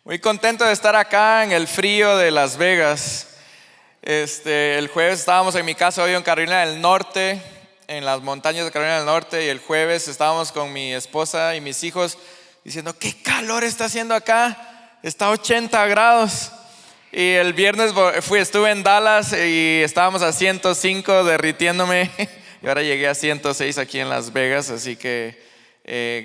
Muy contento de estar acá en el frío de Las Vegas. El jueves estábamos en mi casa hoy en Carolina del Norte, en las montañas de Carolina del Norte, y el jueves estábamos con mi esposa y mis hijos diciendo: qué calor está haciendo acá, está a 80 grados. Y el viernes estuve en Dallas y estábamos a 105 derritiéndome y ahora llegué a 106 aquí en Las Vegas, así que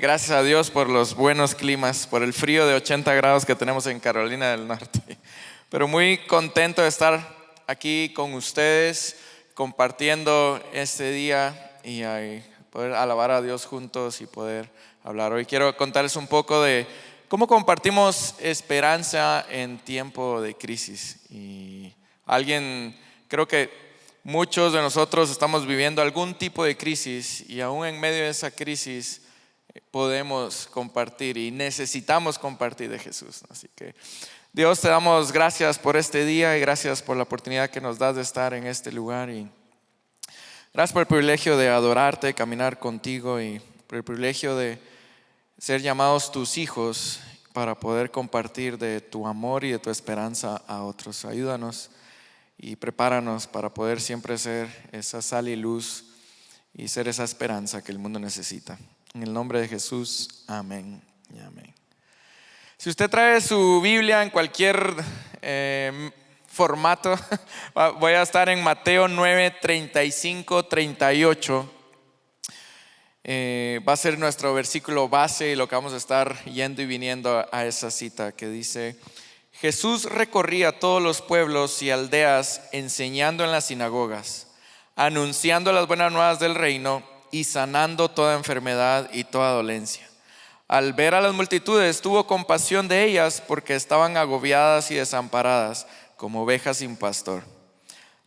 gracias a Dios por los buenos climas, por el frío de 80 grados que tenemos en Carolina del Norte. Pero muy contento de estar aquí con ustedes compartiendo este día y poder alabar a Dios juntos y poder hablar. Hoy quiero contarles un poco de cómo compartimos esperanza en tiempo de crisis. Y creo que muchos de nosotros estamos viviendo algún tipo de crisis, y aún en medio de esa crisis podemos compartir y necesitamos compartir de Jesús. Así que Dios, te damos gracias por este día y gracias por la oportunidad que nos das de estar en este lugar, y gracias por el privilegio de adorarte, caminar contigo, y por el privilegio de ser llamados tus hijos para poder compartir de tu amor y de tu esperanza a otros. Ayúdanos y prepáranos para poder siempre ser esa sal y luz y ser esa esperanza que el mundo necesita. En el nombre de Jesús, amén y amén. Si usted trae su Biblia en cualquier formato, voy a estar en Mateo 9, 35, 38. Va a ser nuestro versículo base y lo que vamos a estar yendo y viniendo a esa cita que dice: Jesús recorría todos los pueblos y aldeas, enseñando en las sinagogas, anunciando las buenas nuevas del reino y sanando toda enfermedad y toda dolencia. Al ver a las multitudes, tuvo compasión de ellas, porque estaban agobiadas y desamparadas, como ovejas sin pastor.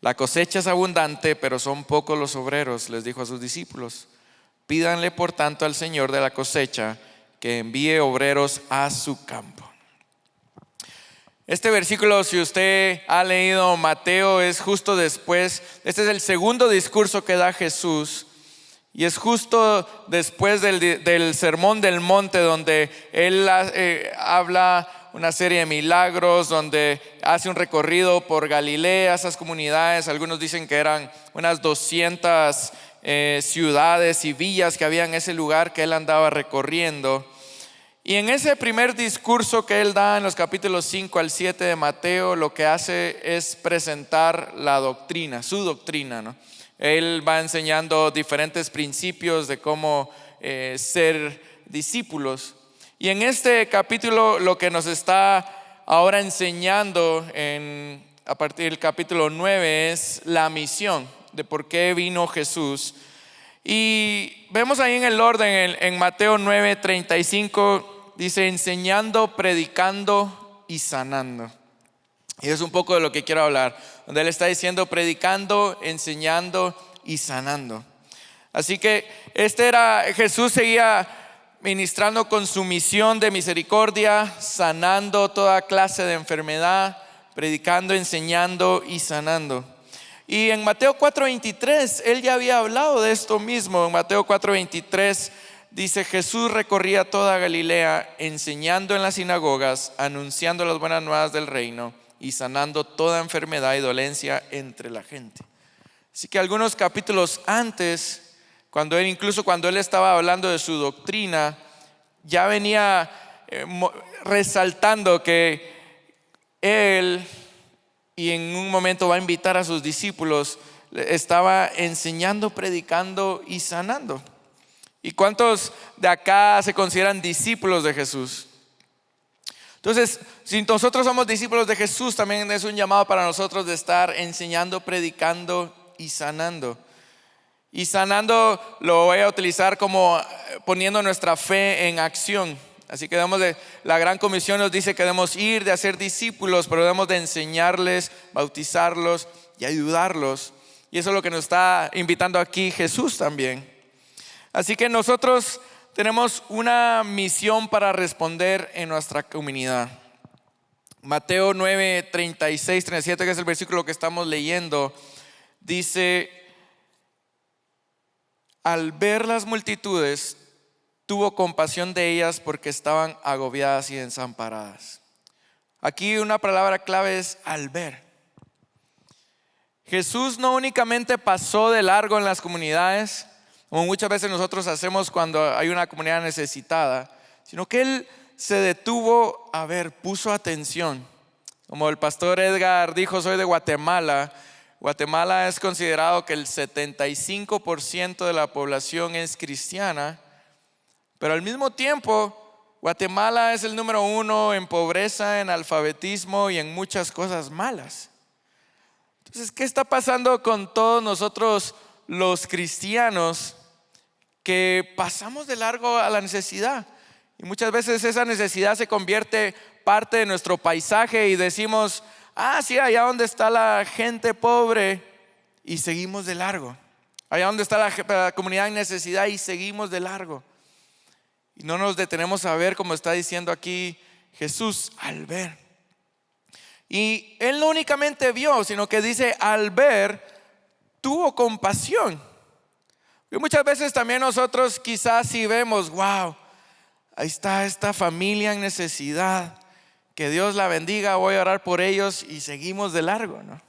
La cosecha es abundante, pero son pocos los obreros, les dijo a sus discípulos. Pídanle por tanto al Señor de la cosecha que envíe obreros a su campo. Este versículo, si usted ha leído Mateo, es justo después. Este es el segundo discurso que da Jesús, y es justo después del Sermón del Monte, donde Él habla una serie de milagros, donde hace un recorrido por Galilea, esas comunidades. Algunos dicen que eran unas 200 ciudades y villas que había en ese lugar que Él andaba recorriendo. Y en ese primer discurso que Él da en los capítulos 5 al 7 de Mateo, lo que hace es presentar la doctrina, su doctrina, ¿no? Él va enseñando diferentes principios de cómo ser discípulos. Y en este capítulo lo que nos está ahora enseñando a partir del capítulo 9 es la misión de por qué vino Jesús. Y vemos ahí en el orden, en Mateo 9, 35, dice: enseñando, predicando y sanando. Y es un poco de lo que quiero hablar, donde Él está diciendo predicando, enseñando y sanando. Así que Jesús seguía ministrando con su misión de misericordia, sanando toda clase de enfermedad, predicando, enseñando y sanando. Y en Mateo 4:23 Él ya había hablado de esto mismo. En Mateo 4:23 dice: Jesús recorría toda Galilea, enseñando en las sinagogas, anunciando las buenas nuevas del reino y sanando toda enfermedad y dolencia entre la gente. Así que algunos capítulos antes, cuando Él estaba hablando de su doctrina, ya venía resaltando que Él, y en un momento va a invitar a sus discípulos, estaba enseñando, predicando y sanando. ¿Y cuántos de acá se consideran discípulos de Jesús? Entonces, si nosotros somos discípulos de Jesús, también es un llamado para nosotros de estar enseñando, predicando y sanando. Y sanando lo voy a utilizar como poniendo nuestra fe en acción. Así que la Gran Comisión nos dice que debemos ir de hacer discípulos, pero debemos de enseñarles, bautizarlos y ayudarlos. Y eso es lo que nos está invitando aquí Jesús también. Así que nosotros tenemos una misión para responder en nuestra comunidad. Mateo 9, 36, 37, que es el versículo que estamos leyendo, dice: al ver las multitudes, tuvo compasión de ellas, porque estaban agobiadas y desamparadas. Aquí una palabra clave es al ver. Jesús no únicamente pasó de largo en las comunidades, como muchas veces nosotros hacemos cuando hay una comunidad necesitada, sino que Él se detuvo a ver, puso atención. Como el pastor Edgar dijo, soy de Guatemala. Guatemala es considerado que el 75% de la población es cristiana, pero al mismo tiempo Guatemala es el número 1 en pobreza, en alfabetismo y en muchas cosas malas. Entonces, ¿qué está pasando con todos nosotros los cristianos que pasamos de largo a la necesidad? Y muchas veces esa necesidad se convierte parte de nuestro paisaje y decimos, sí, allá donde está la gente pobre, y seguimos de largo. Allá donde está la comunidad en necesidad y seguimos de largo. Y no nos detenemos a ver, como está diciendo aquí Jesús, al ver. Y Él no únicamente vio, sino que dice, al ver, tuvo compasión. Y muchas veces también nosotros quizás si vemos, wow, ahí está esta familia en necesidad, que Dios la bendiga, voy a orar por ellos, y seguimos de largo, ¿no?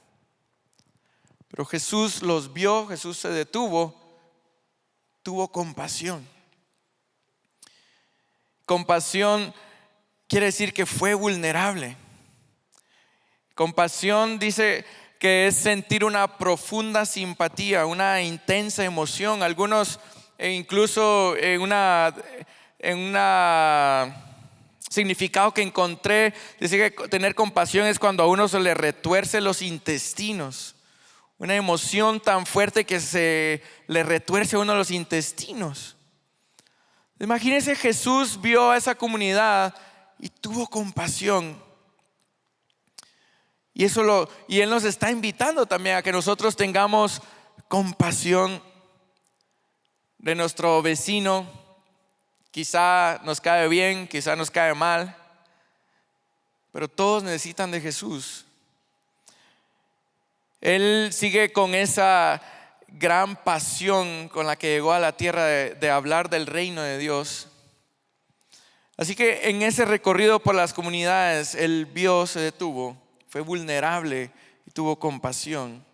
Pero Jesús los vio, Jesús se detuvo, tuvo compasión. Compasión quiere decir que fue vulnerable. Compasión dice que es sentir una profunda simpatía, una intensa emoción. Algunos incluso en una significado que encontré, dice que tener compasión es cuando a uno se le retuerce los intestinos. Una emoción tan fuerte que se le retuerce a uno los intestinos. Imagínense, Jesús vio a esa comunidad y tuvo compasión. Y Él nos está invitando también a que nosotros tengamos compasión de nuestro vecino. Quizá nos cae bien, quizá nos cae mal, pero todos necesitan de Jesús. Él sigue con esa gran pasión con la que llegó a la tierra de hablar del reino de Dios. Así que en ese recorrido por las comunidades, Él vio, se detuvo, fue vulnerable y tuvo compasión.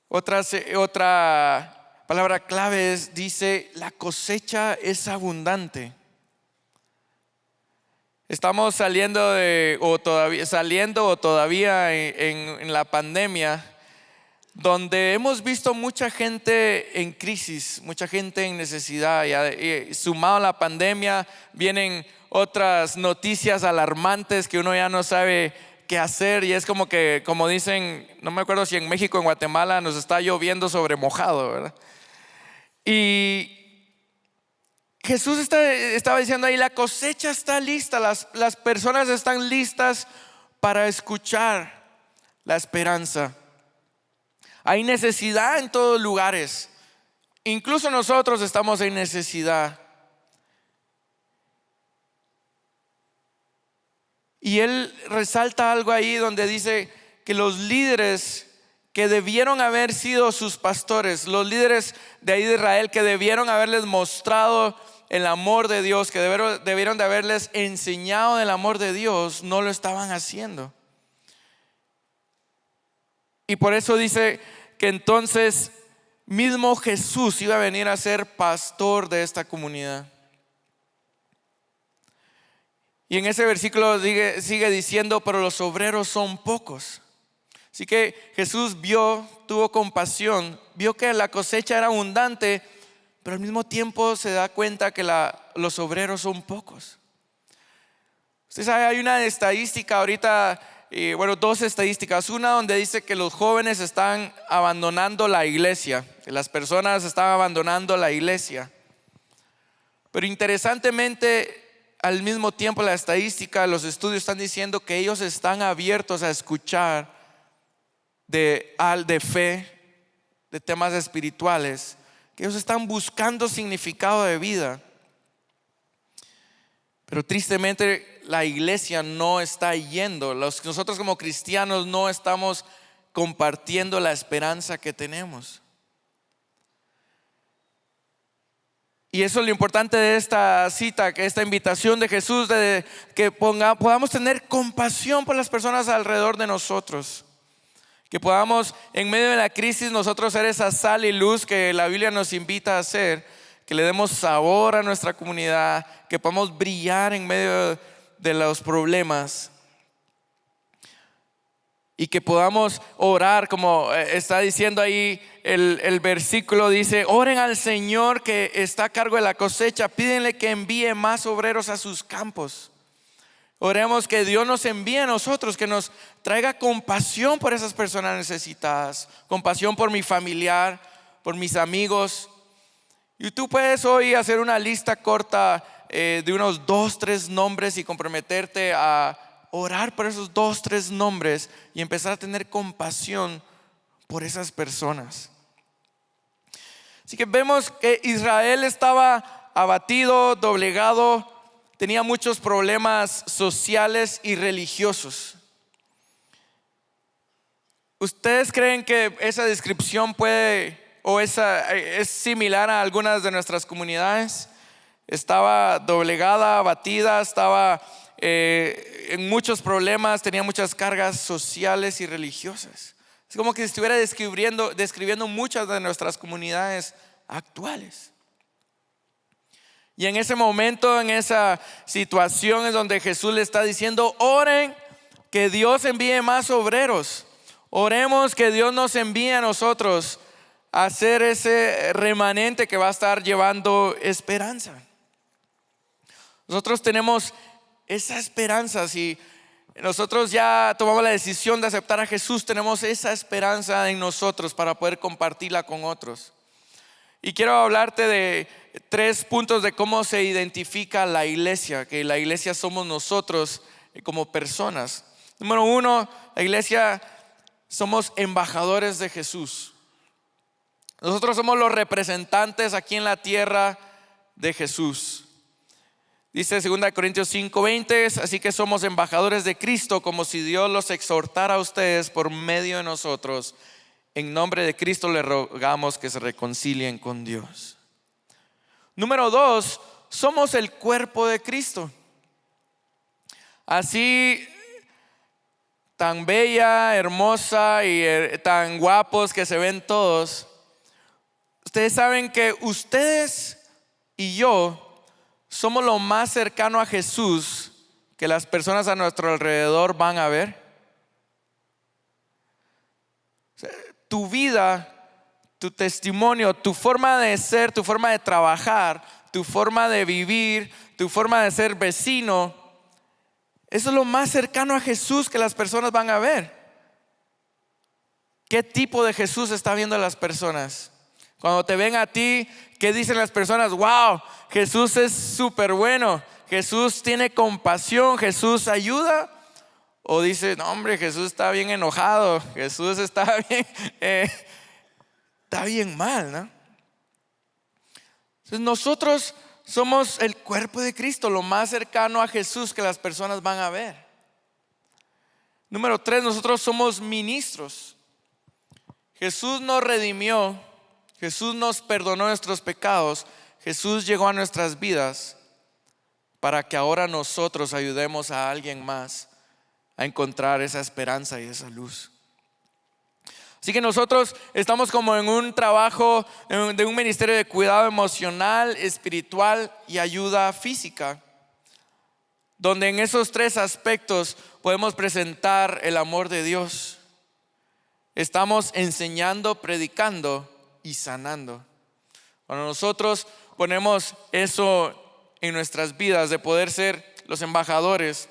Otra palabra clave dice, la cosecha es abundante. Estamos saliendo o todavía en la pandemia, donde hemos visto mucha gente en crisis, mucha gente en necesidad. Y sumado a la pandemia vienen otras noticias alarmantes que uno ya no sabe qué hacer, y es como que, como dicen, no me acuerdo si en México o en Guatemala, nos está lloviendo sobre mojado, ¿verdad? Y Jesús estaba diciendo ahí, la cosecha está lista, las personas están listas para escuchar la esperanza. Hay necesidad en todos lugares, incluso nosotros estamos en necesidad. Y Él resalta algo ahí donde dice que los líderes que debieron haber sido sus pastores, los líderes de ahí de Israel que debieron haberles mostrado el amor de Dios, que debieron de haberles enseñado del amor de Dios, no lo estaban haciendo. Y por eso dice que entonces mismo Jesús iba a venir a ser pastor de esta comunidad. Y en ese versículo sigue diciendo, pero los obreros son pocos. Así que Jesús tuvo compasión, vio que la cosecha era abundante, pero al mismo tiempo se da cuenta que los obreros son pocos. Usted sabe, hay una estadística ahorita, dos estadísticas. Una donde dice que los jóvenes están abandonando la iglesia, que las personas están abandonando la iglesia. Pero interesantemente, al mismo tiempo la estadística, los estudios están diciendo que ellos están abiertos a escuchar de fe, de temas espirituales, que ellos están buscando significado de vida. Pero tristemente la iglesia no está yendo. Nosotros como cristianos no estamos compartiendo la esperanza que tenemos. Y eso es lo importante de esta cita, que esta invitación de Jesús, de que podamos tener compasión por las personas alrededor de nosotros. Que podamos, en medio de la crisis, nosotros ser esa sal y luz que la Biblia nos invita a hacer. Que le demos sabor a nuestra comunidad, que podamos brillar en medio de los problemas. Y que podamos orar, como está diciendo ahí el versículo, dice: oren al Señor que está a cargo de la cosecha, pídenle que envíe más obreros a sus campos. Oremos que Dios nos envíe a nosotros, que nos traiga compasión por esas personas necesitadas, compasión por mi familiar, por mis amigos. Y tú puedes hoy hacer una lista corta de unos 2, 3 nombres y comprometerte a orar por esos 2, 3 nombres y empezar a tener compasión por esas personas. Así que vemos que Israel estaba abatido, doblegado, tenía muchos problemas sociales y religiosos. ¿Ustedes creen que esa descripción es similar a algunas de nuestras comunidades? Estaba doblegada, abatida, estaba en muchos problemas, tenía muchas cargas sociales y religiosas. Es como que estuviera describiendo muchas de nuestras comunidades actuales. Y en ese momento, en esa situación es donde Jesús le está diciendo: oren que Dios envíe más obreros. Oremos que Dios nos envíe a nosotros a ser ese remanente que va a estar llevando esperanza. Nosotros tenemos esa esperanza. Si nosotros ya tomamos la decisión de aceptar a Jesús, tenemos esa esperanza en nosotros para poder compartirla con otros. Y quiero hablarte de 3 puntos de cómo se identifica la iglesia, que la iglesia somos nosotros como personas. Número 1, la iglesia somos embajadores de Jesús. Nosotros somos los representantes aquí en la tierra de Jesús. Dice 2 Corintios 5:20: así que somos embajadores de Cristo, como si Dios los exhortara a ustedes por medio de nosotros. En nombre de Cristo les rogamos que se reconcilien con Dios. Número 2, somos el cuerpo de Cristo. Así tan bella, hermosa y tan guapos que se ven todos, ustedes saben que ustedes y yo somos lo más cercano a Jesús que las personas a nuestro alrededor van a ver. Tu vida, tu testimonio, tu forma de ser, tu forma de trabajar, tu forma de vivir, tu forma de ser vecino, eso es lo más cercano a Jesús que las personas van a ver. ¿Qué tipo de Jesús está viendo las personas? Cuando te ven a ti, ¿qué dicen las personas? Wow, Jesús es súper bueno, Jesús tiene compasión, Jesús ayuda. O dice: no, hombre, Jesús está bien enojado, Jesús está bien mal, ¿no? Entonces nosotros somos el cuerpo de Cristo, lo más cercano a Jesús que las personas van a ver. Número 3, nosotros somos ministros. Jesús nos redimió, Jesús nos perdonó nuestros pecados, Jesús llegó a nuestras vidas para que ahora nosotros ayudemos a alguien más a encontrar esa esperanza y esa luz. Así que nosotros estamos como en un trabajo de un ministerio de cuidado emocional, espiritual y ayuda física, donde en esos 3 aspectos podemos presentar el amor de Dios. Estamos enseñando, predicando y sanando. Cuando nosotros ponemos eso en nuestras vidas, de poder ser los embajadores,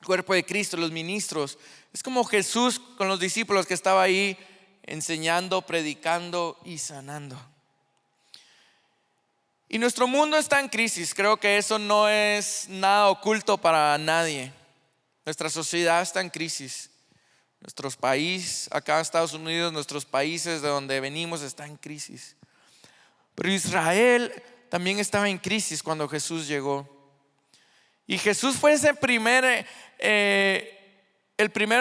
el cuerpo de Cristo, los ministros, es como Jesús con los discípulos que estaba ahí enseñando, predicando y sanando. Y nuestro mundo está en crisis. Creo que eso no es nada oculto para nadie. Nuestra sociedad está en crisis. Nuestro país, acá en Estados Unidos, nuestros países de donde venimos están en crisis. Pero Israel también estaba en crisis cuando Jesús llegó. Y Jesús fue el primero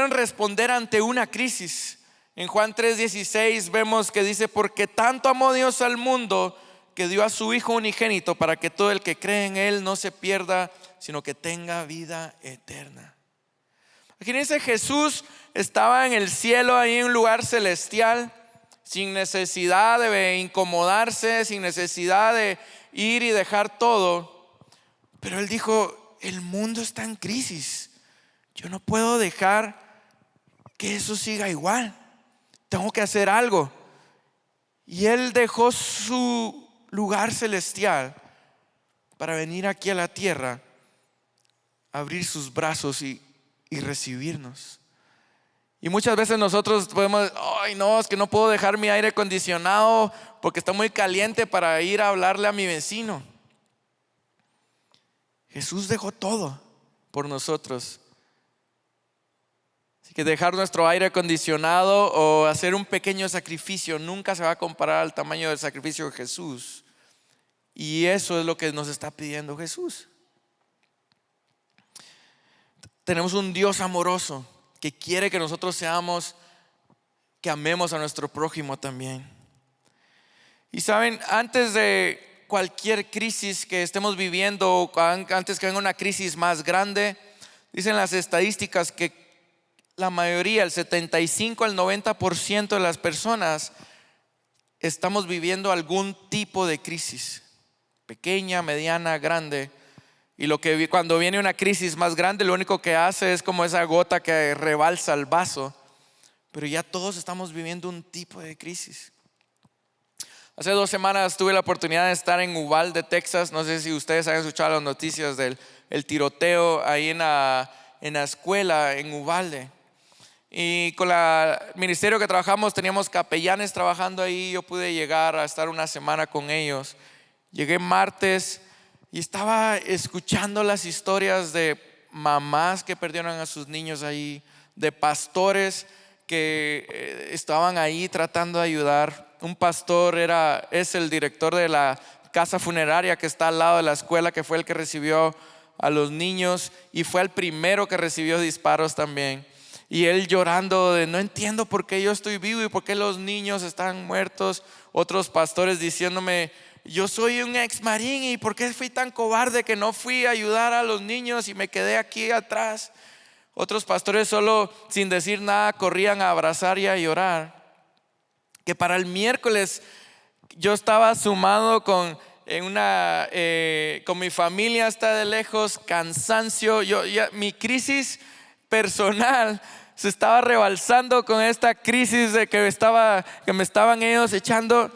en responder ante una crisis. En Juan 3:16 vemos que dice: porque tanto amó Dios al mundo que dio a su Hijo unigénito para que todo el que cree en Él no se pierda, sino que tenga vida eterna. Imagínense, Jesús estaba en el cielo, ahí en un lugar celestial, sin necesidad de incomodarse, sin necesidad de ir y dejar todo. Pero Él dijo: el mundo está en crisis, yo no puedo dejar que eso siga igual, tengo que hacer algo. Y Él dejó su lugar celestial para venir aquí a la tierra, abrir sus brazos y recibirnos. Y muchas veces nosotros podemos: ay, no, es que no puedo dejar mi aire acondicionado porque está muy caliente para ir a hablarle a mi vecino. Jesús dejó todo por nosotros. Así que dejar nuestro aire acondicionado o hacer un pequeño sacrificio nunca se va a comparar al tamaño del sacrificio de Jesús. Y eso es lo que nos está pidiendo Jesús. Tenemos un Dios amoroso que quiere que nosotros que amemos a nuestro prójimo también. Y saben, antes de cualquier crisis que estemos viviendo, antes que venga una crisis más grande, dicen las estadísticas que la mayoría, el 75 al 90% de las personas estamos viviendo algún tipo de crisis, pequeña, mediana, grande. Y cuando viene una crisis más grande, lo único que hace es como esa gota que rebalsa el vaso. Pero ya todos estamos viviendo un tipo de crisis. Hace 2 semanas tuve la oportunidad de estar en Uvalde, Texas. No sé si ustedes han escuchado las noticias del tiroteo ahí en la escuela en Uvalde. Y con el ministerio que trabajamos teníamos capellanes trabajando ahí. Yo pude llegar a estar una semana con ellos. Llegué martes y estaba escuchando las historias de mamás que perdieron a sus niños ahí, de pastores que estaban ahí tratando de ayudar. Un pastor es el director de la casa funeraria que está al lado de la escuela, que fue el que recibió a los niños y fue el primero que recibió disparos también. Y él llorando de: no entiendo por qué yo estoy vivo y por qué los niños están muertos. Otros pastores diciéndome: yo soy un ex marín y por qué fui tan cobarde que no fui a ayudar a los niños y me quedé aquí atrás. Otros pastores solo sin decir nada corrían a abrazar y a llorar. Que para el miércoles yo estaba sumado con mi familia está de lejos, cansancio. Mi crisis personal se estaba rebalsando con esta crisis de que me estaban ellos echando.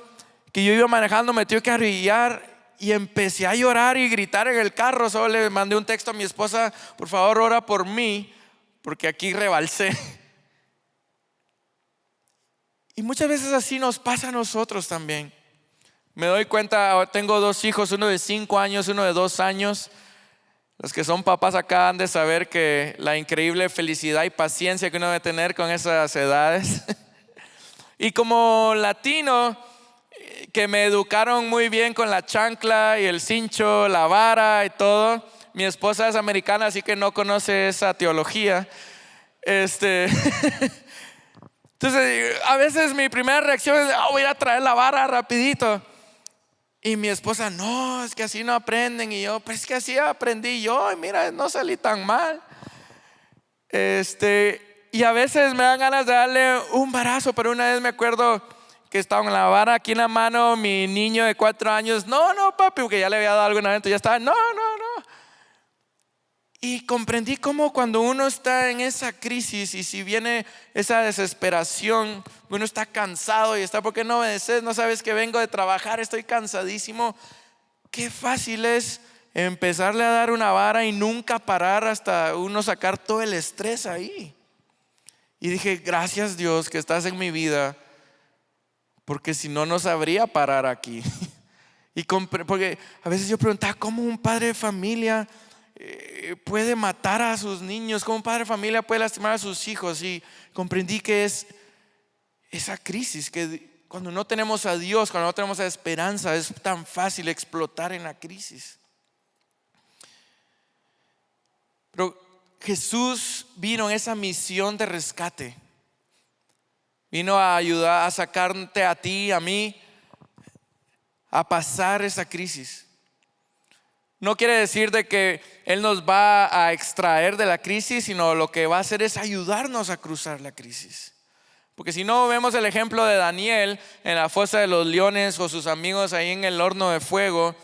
Que yo iba manejando, me tuve que arrodillar y empecé a llorar y gritar en el carro. Solo le mandé un texto a mi esposa: por favor, ora por mí, porque aquí rebalsé. Y muchas veces así nos pasa a nosotros también. Me doy cuenta, tengo 2 hijos, uno de 5 años, uno de 2 años. Los que son papás acá han de saber que la increíble felicidad y paciencia que uno debe tener con esas edades. Y como latino, que me educaron muy bien con la chancla y el cincho, la vara y todo. Mi esposa es americana, así que no conoce esa teología. Entonces, a veces mi primera reacción es: voy a ir a traer la vara rapidito. Y mi esposa: no, es que así no aprenden. Y yo: pues es que así aprendí yo, y mira, no salí tan mal. Y a veces me dan ganas de darle un varazo, pero una vez me acuerdo que estaba con la vara aquí en la mano, mi niño de 4 años: no papi, porque ya le había dado algo una vez, entonces ya estaba: no. Y comprendí cómo cuando uno está en esa crisis y si viene esa desesperación, uno está cansado y está: ¿por qué no obedeces? No sabes que vengo de trabajar, estoy cansadísimo. Qué fácil es empezarle a dar una vara y nunca parar hasta uno sacar todo el estrés ahí. Y dije: gracias Dios que estás en mi vida, porque si no, no sabría parar aquí. Porque a veces yo preguntaba: ¿cómo un padre de familia puede matar a sus niños? ¿Cómo un padre de familia puede lastimar a sus hijos? Y comprendí que es esa crisis, que cuando no tenemos a Dios, cuando no tenemos a esperanza, es tan fácil explotar en la crisis. Pero Jesús vino en esa misión de rescate. Vino a ayudar a sacarte a ti, a mí, a pasar esa crisis. No quiere decir de que Él nos va a extraer de la crisis, sino lo que va a hacer es ayudarnos a cruzar la crisis. Porque si no, vemos el ejemplo de Daniel en la fosa de los leones o sus amigos ahí en el horno de fuego.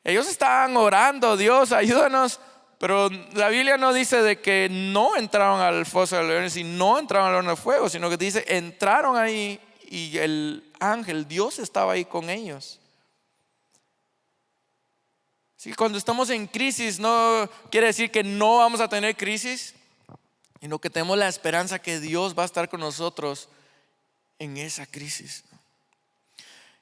Ellos estaban orando: Dios, ayúdanos. Pero la Biblia no dice de que no entraron al fosa de los leones y no entraron al horno de fuego, sino que dice entraron ahí y el ángel, Dios, estaba ahí con ellos. Sí, cuando estamos en crisis no quiere decir que no vamos a tener crisis, sino que tenemos la esperanza que Dios va a estar con nosotros en esa crisis.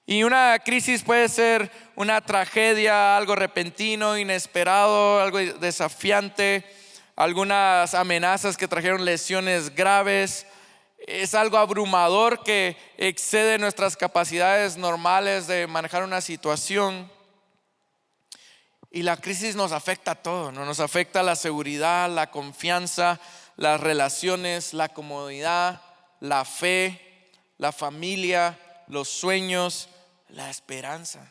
Y una crisis puede ser una tragedia, algo repentino, inesperado, algo desafiante, algunas amenazas que trajeron lesiones graves. Es algo abrumador que excede nuestras capacidades normales de manejar una situación. Y la crisis nos afecta a todo, ¿no? Nos afecta la seguridad, la confianza, las relaciones, la comodidad, la fe, la familia, los sueños, la esperanza.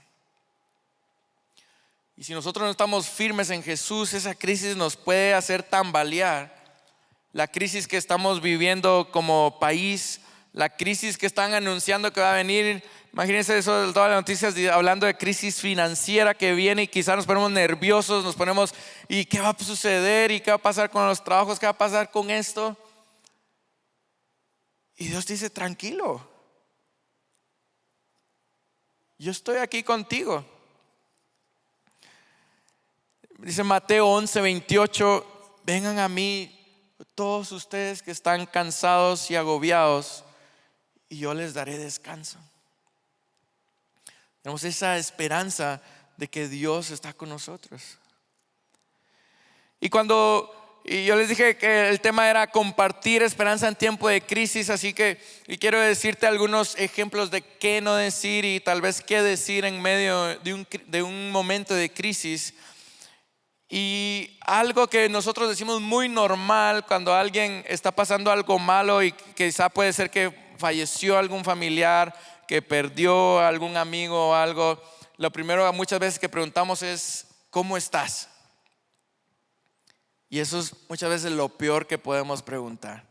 Y si nosotros no estamos firmes en Jesús, esa crisis nos puede hacer tambalear. La crisis que estamos viviendo como país, la crisis que están anunciando que va a venir. Imagínense eso de todas las noticias hablando de crisis financiera que viene, y quizás nos ponemos nerviosos, nos ponemos: ¿y qué va a suceder? ¿Y qué va a pasar con los trabajos? ¿Qué va a pasar con esto? Y Dios dice: tranquilo, yo estoy aquí contigo. Dice Mateo 11:28: vengan a mí todos ustedes que están cansados y agobiados, y yo les daré descanso. Tenemos esa esperanza de que Dios está con nosotros. Y yo les dije que el tema era compartir esperanza en tiempo de crisis, así que quiero decirte algunos ejemplos de qué no decir y tal vez qué decir en medio de un momento de crisis. Y algo que nosotros decimos muy normal cuando alguien está pasando algo malo, y quizá puede ser que falleció algún familiar, que perdió a algún amigo o algo, lo primero muchas veces que preguntamos es: ¿cómo estás? Y eso es muchas veces lo peor que podemos preguntar,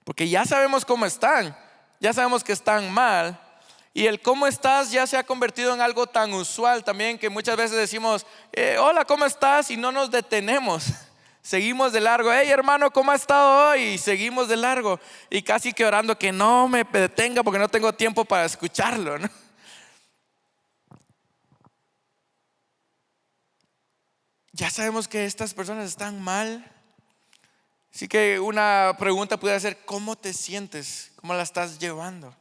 porque ya sabemos cómo están, ya sabemos que están mal. Y el cómo estás ya se ha convertido en algo tan usual también, que muchas veces decimos: hola, ¿cómo estás? Y no nos detenemos, seguimos de largo. Hey, hermano, ¿cómo ha estado hoy? Y seguimos de largo, y casi que orando que no me detenga porque no tengo tiempo para escucharlo, ¿no? Ya sabemos que estas personas están mal. Así que una pregunta pudiera ser: ¿cómo te sientes? ¿Cómo la estás llevando?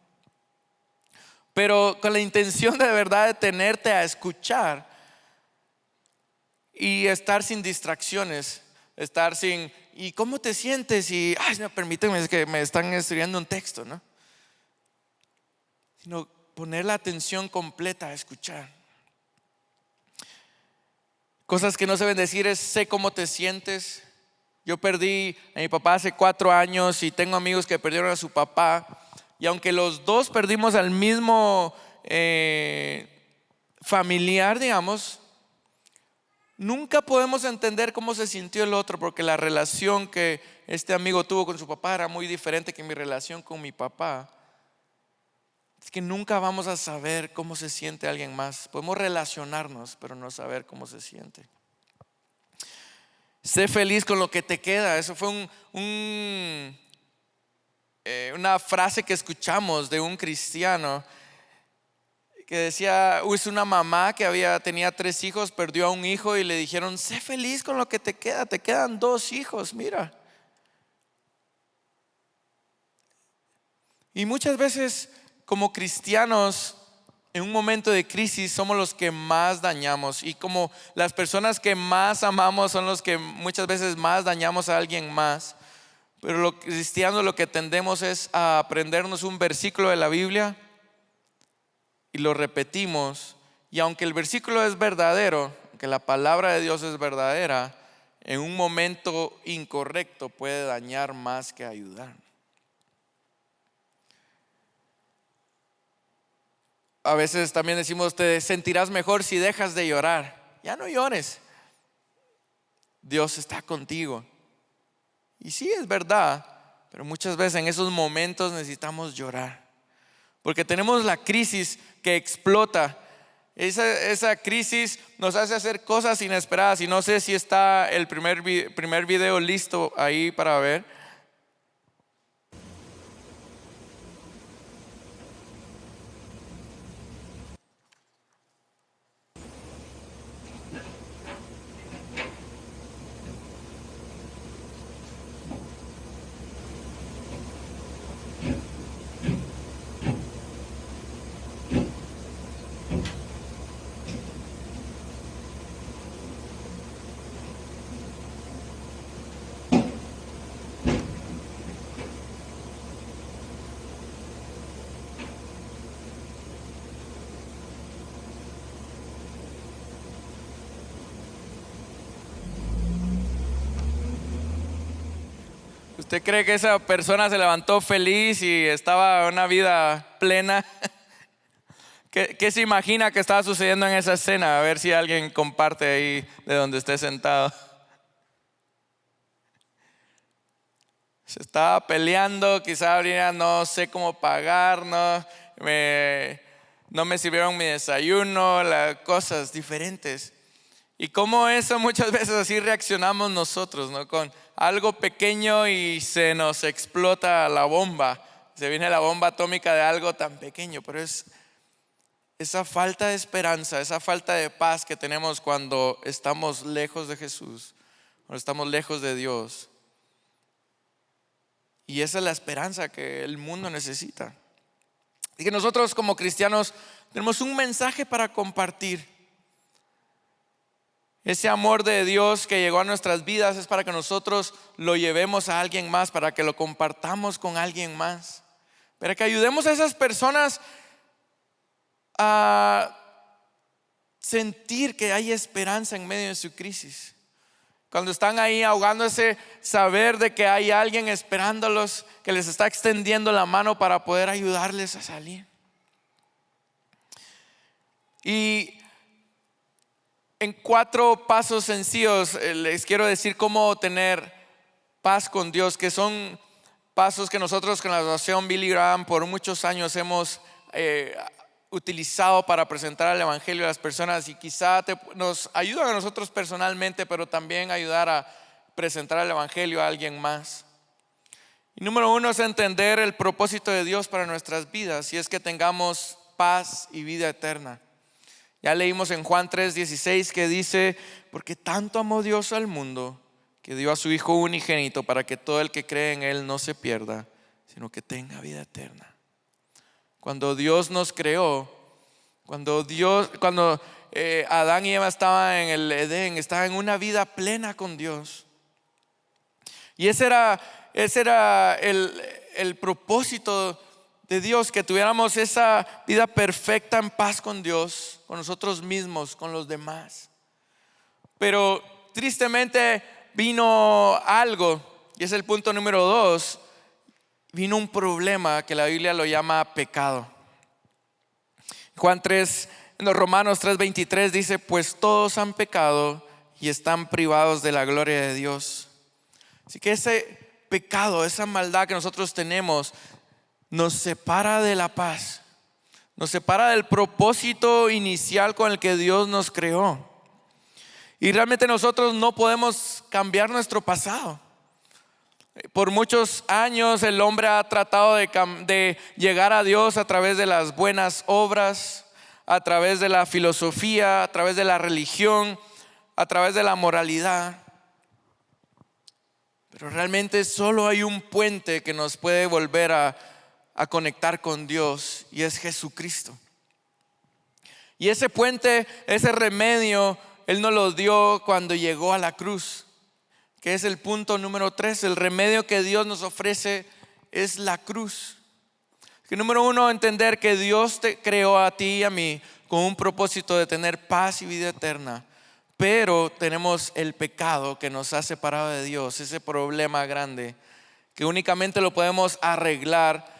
Pero con la intención de verdad de tenerte a escuchar y estar sin distracciones, estar sin ¿y cómo te sientes? Y no, permíteme, es que me están escribiendo un texto, ¿no? Sino poner la atención completa a escuchar. Cosas que no se deben decir es: sé cómo te sientes. Yo perdí a mi papá hace 4 años y tengo amigos que perdieron a su papá. Y aunque los dos perdimos al mismo familiar, digamos, nunca podemos entender cómo se sintió el otro, porque la relación que este amigo tuvo con su papá era muy diferente que mi relación con mi papá. Es que nunca vamos a saber cómo se siente alguien más. Podemos relacionarnos, pero no saber cómo se siente. Sé feliz con lo que te queda. Eso fue una frase que escuchamos de un cristiano que decía: es una mamá que tenía 3 hijos, perdió a un hijo y le dijeron: sé feliz con lo que te queda, te quedan 2 hijos, mira. Y muchas veces como cristianos en un momento de crisis somos los que más dañamos, y como las personas que más amamos son los que muchas veces más dañamos a alguien más. Pero los cristianos lo que tendemos es a aprendernos un versículo de la Biblia y lo repetimos, y aunque el versículo es verdadero, que la palabra de Dios es verdadera, en un momento incorrecto puede dañar más que ayudar. A veces también decimos, te sentirás mejor si dejas de llorar. Ya no llores. Dios está contigo. Y sí, es verdad, pero muchas veces en esos momentos necesitamos llorar. Porque tenemos la crisis que explota. Esa crisis nos hace hacer cosas inesperadas. Y no sé si está el primer video listo ahí para ver. ¿Usted cree que esa persona se levantó feliz y estaba en una vida plena? ¿Qué se imagina que estaba sucediendo en esa escena? A ver si alguien comparte ahí de donde esté sentado. Se estaba peleando, quizá habría, no sé cómo pagar, no me sirvieron mi desayuno, cosas diferentes. Y cómo eso muchas veces así reaccionamos nosotros, ¿no? Con algo pequeño y se nos explota la bomba. Se viene la bomba atómica de algo tan pequeño, pero es esa falta de esperanza, esa falta de paz que tenemos cuando estamos lejos de Jesús, cuando estamos lejos de Dios. Y esa es la esperanza que el mundo necesita. Y que nosotros como cristianos tenemos un mensaje para compartir. Ese amor de Dios que llegó a nuestras vidas es para que nosotros lo llevemos a alguien más, para que lo compartamos con alguien más, para que ayudemos a esas personas a sentir que hay esperanza en medio de su crisis. Cuando están ahí ahogándose, saber de que hay alguien esperándolos, que les está extendiendo la mano para poder ayudarles a salir. Y en 4 pasos sencillos les quiero decir cómo tener paz con Dios, que son pasos que nosotros con la Asociación Billy Graham por muchos años hemos utilizado para presentar el Evangelio a las personas, y quizá nos ayudan a nosotros personalmente, pero también ayudar a presentar el Evangelio a alguien más. Y número 1 es entender el propósito de Dios para nuestras vidas, y es que tengamos paz y vida eterna. Ya leímos en Juan 3:16 que dice: porque tanto amó Dios al mundo que dio a su Hijo unigénito para que todo el que cree en Él no se pierda, sino que tenga vida eterna. Cuando Dios nos creó, cuando Adán y Eva estaban en el Edén, estaban en una vida plena con Dios. Y ese era el propósito de Dios, que tuviéramos esa vida perfecta en paz con Dios, con nosotros mismos, con los demás. Pero tristemente vino algo, y es el punto número 2. Vino un problema que la Biblia lo llama pecado. En Romanos 3:23 dice: pues todos han pecado y están privados de la gloria de Dios. Así que ese pecado, esa maldad que nosotros tenemos, nos separa de la paz, nos separa del propósito inicial con el que Dios nos creó. Y realmente nosotros no podemos cambiar nuestro pasado. Por muchos años el hombre ha tratado de llegar a Dios a través de las buenas obras, a través de la filosofía, a través de la religión, a través de la moralidad. Pero realmente solo hay un puente que nos puede volver a conectar con Dios, y es Jesucristo. Y ese puente, ese remedio, Él nos lo dio cuando llegó a la cruz, que es el punto número 3. El remedio que Dios nos ofrece es la cruz. Que número 1, entender que Dios te creó a ti y a mí con un propósito de tener paz y vida eterna. Pero tenemos el pecado que nos ha separado de Dios, ese problema grande que únicamente lo podemos arreglar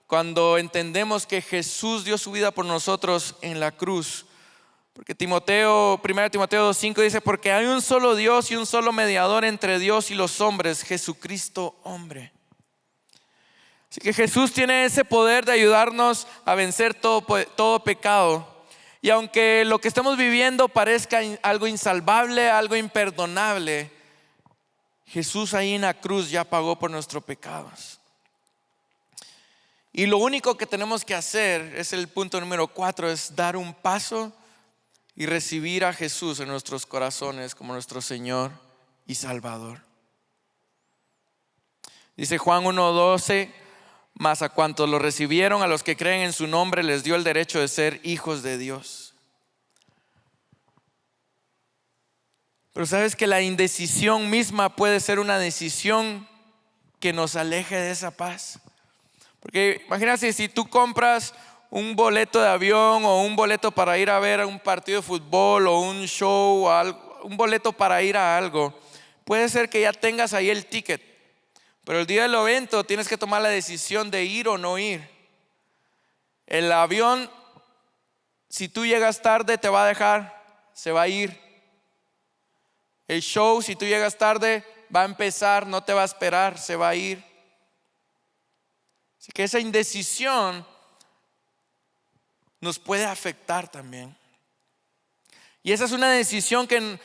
cuando entendemos que Jesús dio su vida por nosotros en la cruz. Porque 1 Timoteo 2:5 dice, porque hay un solo Dios y un solo mediador entre Dios y los hombres, Jesucristo hombre. Así que Jesús tiene ese poder de ayudarnos a vencer todo pecado. Y aunque lo que estamos viviendo parezca algo insalvable, algo imperdonable, Jesús ahí en la cruz ya pagó por nuestros pecados. Y lo único que tenemos que hacer, es el punto número 4, es dar un paso y recibir a Jesús en nuestros corazones como nuestro Señor y Salvador. Dice Juan 1:12, mas a cuantos lo recibieron, a los que creen en su nombre, les dio el derecho de ser hijos de Dios. Pero sabes que la indecisión misma puede ser una decisión que nos aleje de esa paz. Porque imagínate si tú compras un boleto de avión o un boleto para ir a ver un partido de fútbol o un show o algo, un boleto para ir a algo. Puede ser que ya tengas ahí el ticket, pero el día del evento tienes que tomar la decisión de ir o no ir. El avión, si tú llegas tarde, te va a dejar, se va a ir. El show, si tú llegas tarde, va a empezar, no te va a esperar, se va a ir. Así que esa indecisión nos puede afectar también. Y esa es una decisión que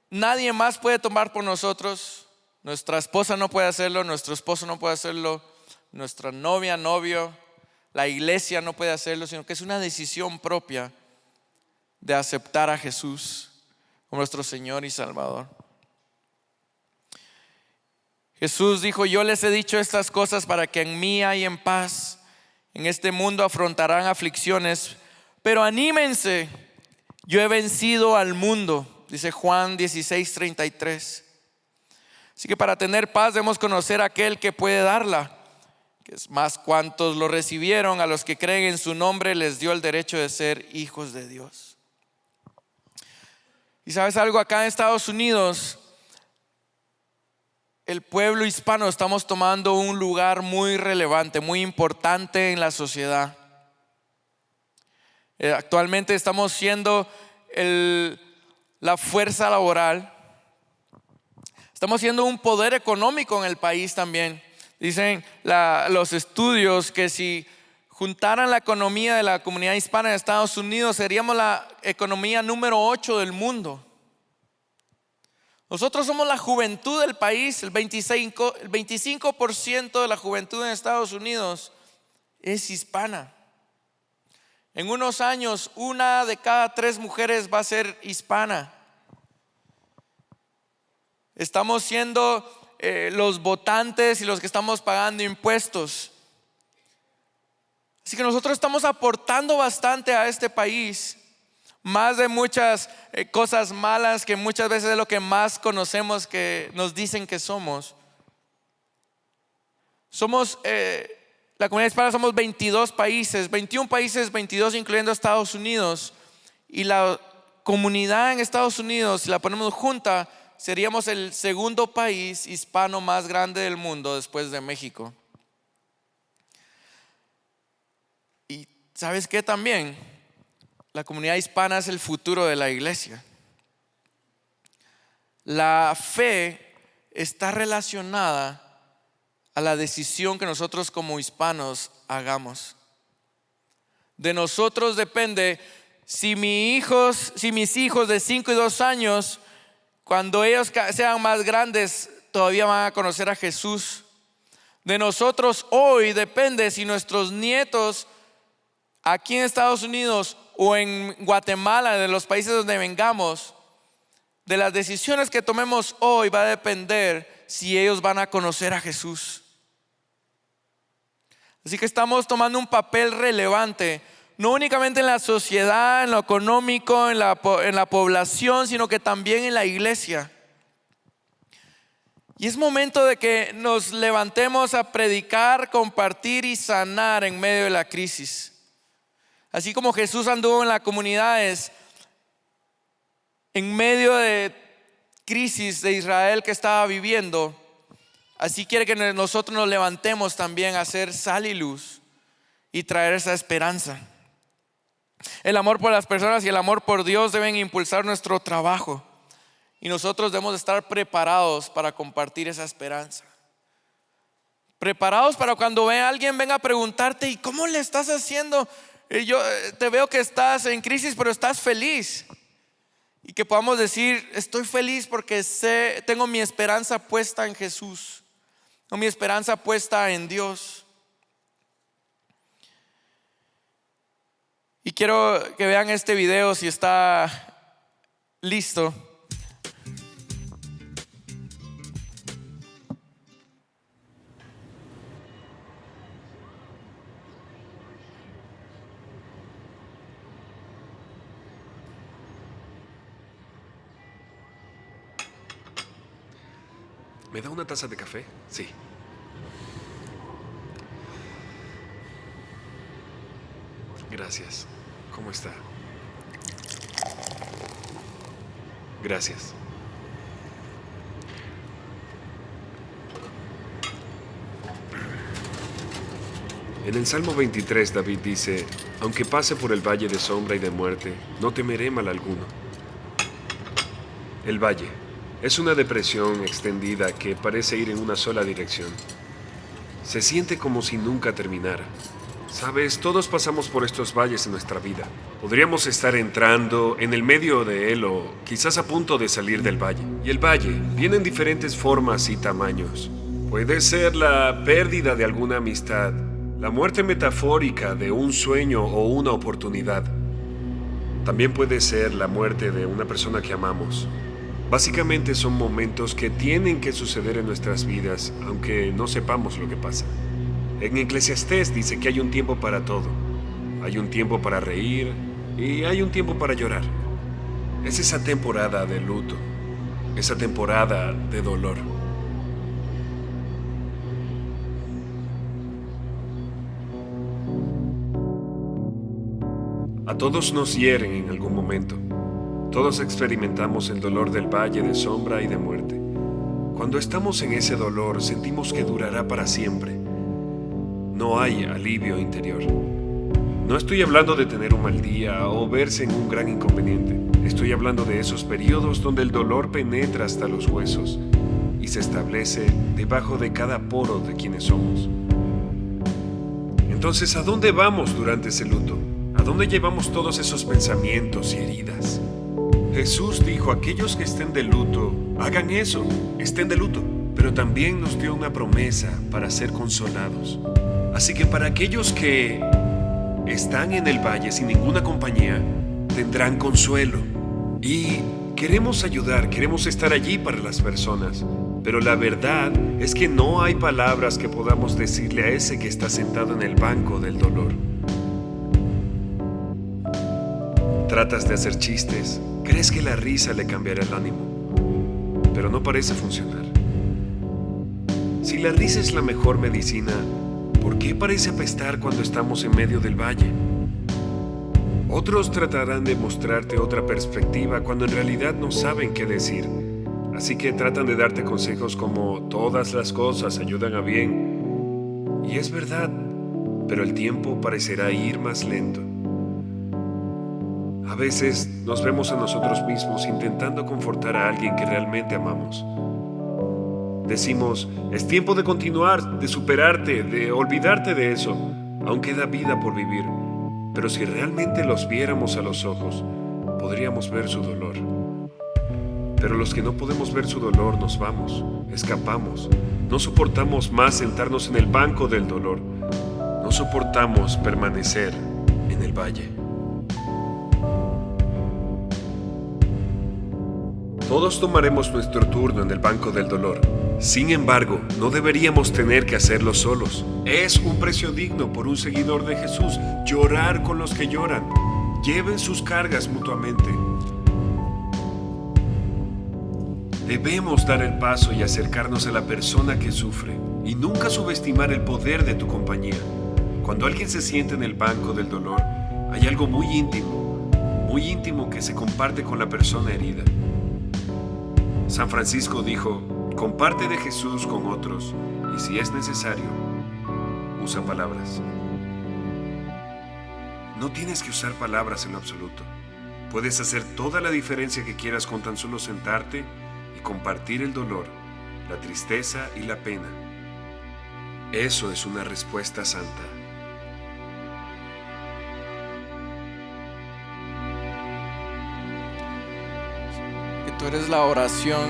nadie más puede tomar por nosotros. Nuestra esposa no puede hacerlo, nuestro esposo no puede hacerlo, nuestra novia, novio, la iglesia no puede hacerlo, sino que es una decisión propia de aceptar a Jesús como nuestro Señor y Salvador. Jesús dijo, yo les he dicho estas cosas para que en mí hayan paz. En este mundo afrontarán aflicciones, pero anímense, yo he vencido al mundo, dice Juan 16:33. Así que para tener paz debemos conocer a aquel que puede darla, que es más, cuantos lo recibieron, a los que creen en su nombre les dio el derecho de ser hijos de Dios. Y sabes algo, acá en Estados Unidos, el pueblo hispano estamos tomando un lugar muy relevante, muy importante en la sociedad. Actualmente estamos siendo la fuerza laboral. Estamos siendo un poder económico en el país también. Dicen los estudios que si juntaran la economía de la comunidad hispana de Estados Unidos, seríamos la economía número 8 del mundo. Nosotros somos la juventud del país, el 25% de la juventud en Estados Unidos es hispana. En unos años, 1 de cada 3 mujeres va a ser hispana. Estamos siendo los votantes y los que estamos pagando impuestos. Así que nosotros estamos aportando bastante a este país. Más de muchas cosas malas que muchas veces es lo que más conocemos que nos dicen que somos. La comunidad hispana somos 22 países, 21 países, 22 incluyendo Estados Unidos. Y la comunidad en Estados Unidos, si la ponemos junta, seríamos el segundo país hispano más grande del mundo después de México. Y ¿sabes qué también? La comunidad hispana es el futuro de la iglesia. La fe está relacionada a la decisión que nosotros como hispanos hagamos. De nosotros depende si mis hijos de 5 y 2 años, cuando ellos sean más grandes, todavía van a conocer a Jesús. De nosotros hoy depende si nuestros nietos aquí en Estados Unidos o en Guatemala, de los países donde vengamos, de las decisiones que tomemos hoy va a depender si ellos van a conocer a Jesús. Así que estamos tomando un papel relevante, no únicamente en la sociedad, en lo económico, en la población, sino que también en la iglesia. Y es momento de que nos levantemos a predicar, compartir y sanar en medio de la crisis. Así como Jesús anduvo en las comunidades en medio de crisis de Israel que estaba viviendo, así quiere que nosotros nos levantemos también a ser sal y luz y traer esa esperanza. El amor por las personas y el amor por Dios deben impulsar nuestro trabajo, y nosotros debemos estar preparados para compartir esa esperanza. Preparados para cuando alguien venga a preguntarte: ¿y cómo le estás haciendo? Yo te veo que estás en crisis, pero estás feliz. Y que podamos decir: estoy feliz porque tengo mi esperanza puesta en Jesús, tengo mi esperanza puesta en Dios. Y quiero que vean este video, si está listo. ¿Me da una taza de café? Sí. Gracias. ¿Cómo está? Gracias. En el Salmo 23, David dice: aunque pase por el valle de sombra y de muerte, no temeré mal alguno. El valle es una depresión extendida que parece ir en una sola dirección. Se siente como si nunca terminara. Sabes, todos pasamos por estos valles en nuestra vida. Podríamos estar entrando en el medio de él o quizás a punto de salir del valle. Y el valle viene en diferentes formas y tamaños. Puede ser la pérdida de alguna amistad, la muerte metafórica de un sueño o una oportunidad. También puede ser la muerte de una persona que amamos. Básicamente son momentos que tienen que suceder en nuestras vidas, aunque no sepamos lo que pasa. En Eclesiastés dice que hay un tiempo para todo. Hay un tiempo para reír y hay un tiempo para llorar. Es esa temporada de luto, esa temporada de dolor. A todos nos hieren en algún momento. Todos experimentamos el dolor del valle de sombra y de muerte. Cuando estamos en ese dolor, sentimos que durará para siempre. No hay alivio interior. No estoy hablando de tener un mal día o verse en un gran inconveniente. Estoy hablando de esos periodos donde el dolor penetra hasta los huesos y se establece debajo de cada poro de quienes somos. Entonces, ¿a dónde vamos durante ese luto? ¿A dónde llevamos todos esos pensamientos y heridas? Jesús dijo: aquellos que estén de luto, hagan eso, estén de luto. Pero también nos dio una promesa para ser consolados. Así que para aquellos que están en el valle sin ninguna compañía, tendrán consuelo. Y queremos ayudar, queremos estar allí para las personas. Pero la verdad es que no hay palabras que podamos decirle a ese que está sentado en el banco del dolor. Tratas de hacer chistes, crees que la risa le cambiará el ánimo, pero no parece funcionar. Si la risa es la mejor medicina, ¿por qué parece apestar cuando estamos en medio del valle? Otros tratarán de mostrarte otra perspectiva cuando en realidad no saben qué decir. Así que tratan de darte consejos como: todas las cosas ayudan a bien. Y es verdad, pero el tiempo parecerá ir más lento. A veces nos vemos a nosotros mismos intentando confortar a alguien que realmente amamos. Decimos: es tiempo de continuar, de superarte, de olvidarte de eso. Aún queda vida por vivir. Pero si realmente los viéramos a los ojos, podríamos ver su dolor. Pero los que no podemos ver su dolor nos vamos, escapamos. No soportamos más sentarnos en el banco del dolor. No soportamos permanecer en el valle. Todos tomaremos nuestro turno en el banco del dolor. Sin embargo, no deberíamos tener que hacerlo solos. Es un precio digno por un seguidor de Jesús llorar con los que lloran. Lleven sus cargas mutuamente. Debemos dar el paso y acercarnos a la persona que sufre y nunca subestimar el poder de tu compañía. Cuando alguien se siente en el banco del dolor, hay algo muy íntimo que se comparte con la persona herida. San Francisco dijo: comparte de Jesús con otros y si es necesario, usa palabras. No tienes que usar palabras en lo absoluto. Puedes hacer toda la diferencia que quieras con tan solo sentarte y compartir el dolor, la tristeza y la pena. Eso es una respuesta santa. Que tú eres la oración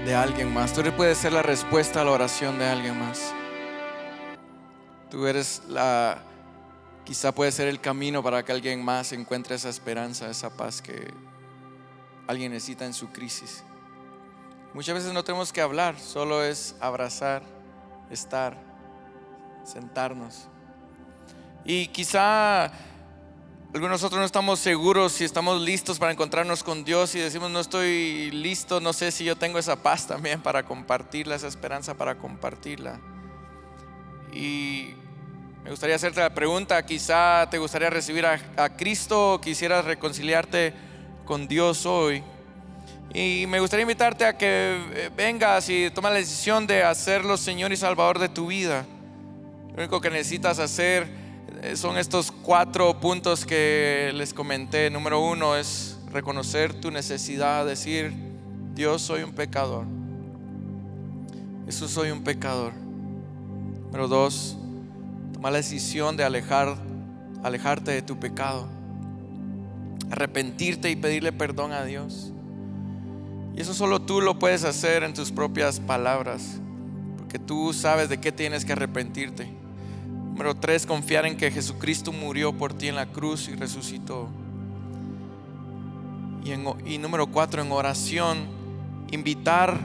de alguien más. Tú puedes ser la respuesta a la oración de alguien más. Tú eres quizá puede ser el camino para que alguien más encuentre esa esperanza, esa paz que alguien necesita en su crisis. Muchas veces no tenemos que hablar, solo es abrazar, estar, sentarnos. Y quizá algunos de nosotros no estamos seguros si estamos listos para encontrarnos con Dios y decimos: no estoy listo, no sé si yo tengo esa paz también para compartirla, esa esperanza para compartirla. Y me gustaría hacerte la pregunta: quizá te gustaría recibir a Cristo, o quisieras reconciliarte con Dios hoy. Y me gustaría invitarte a que vengas y tomes la decisión de hacerlo Señor y Salvador de tu vida. Lo único que necesitas hacer son estos 4 puntos que les comenté. Número 1 es reconocer tu necesidad, decir: Dios, soy un pecador. Jesús, soy un pecador. Número 2, tomar la decisión de alejarte de tu pecado, arrepentirte y pedirle perdón a Dios. Y eso solo tú lo puedes hacer en tus propias palabras, porque tú sabes de qué tienes que arrepentirte. Número 3, confiar en que Jesucristo murió por ti en la cruz y resucitó. Y número 4, en oración, invitar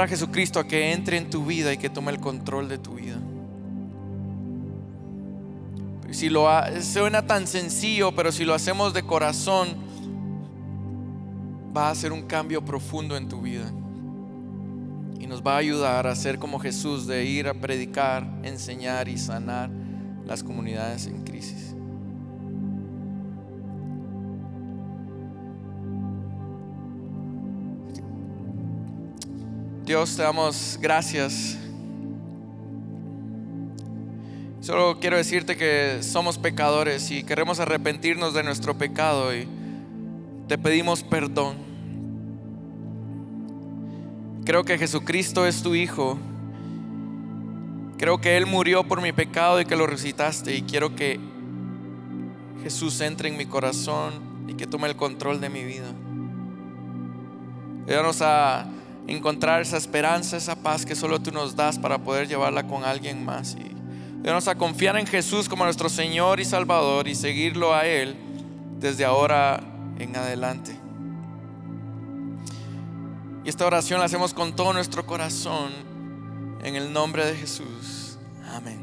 a Jesucristo a que entre en tu vida y que tome el control de tu vida. Si suena tan sencillo, pero si lo hacemos de corazón, va a hacer un cambio profundo en tu vida y nos va a ayudar a ser como Jesús, de ir a predicar, enseñar y sanar las comunidades en crisis. Dios, te damos gracias. Solo quiero decirte que somos pecadores y queremos arrepentirnos de nuestro pecado, y te pedimos perdón. Creo que Jesucristo es tu Hijo. Creo que Él murió por mi pecado y que lo resucitaste, y quiero que Jesús entre en mi corazón y que tome el control de mi vida. Ayúdanos a encontrar esa esperanza, esa paz que solo tú nos das para poder llevarla con alguien más, y ayúdanos a confiar en Jesús como nuestro Señor y Salvador y seguirlo a Él desde ahora en adelante. Y esta oración la hacemos con todo nuestro corazón, en el nombre de Jesús. Amén.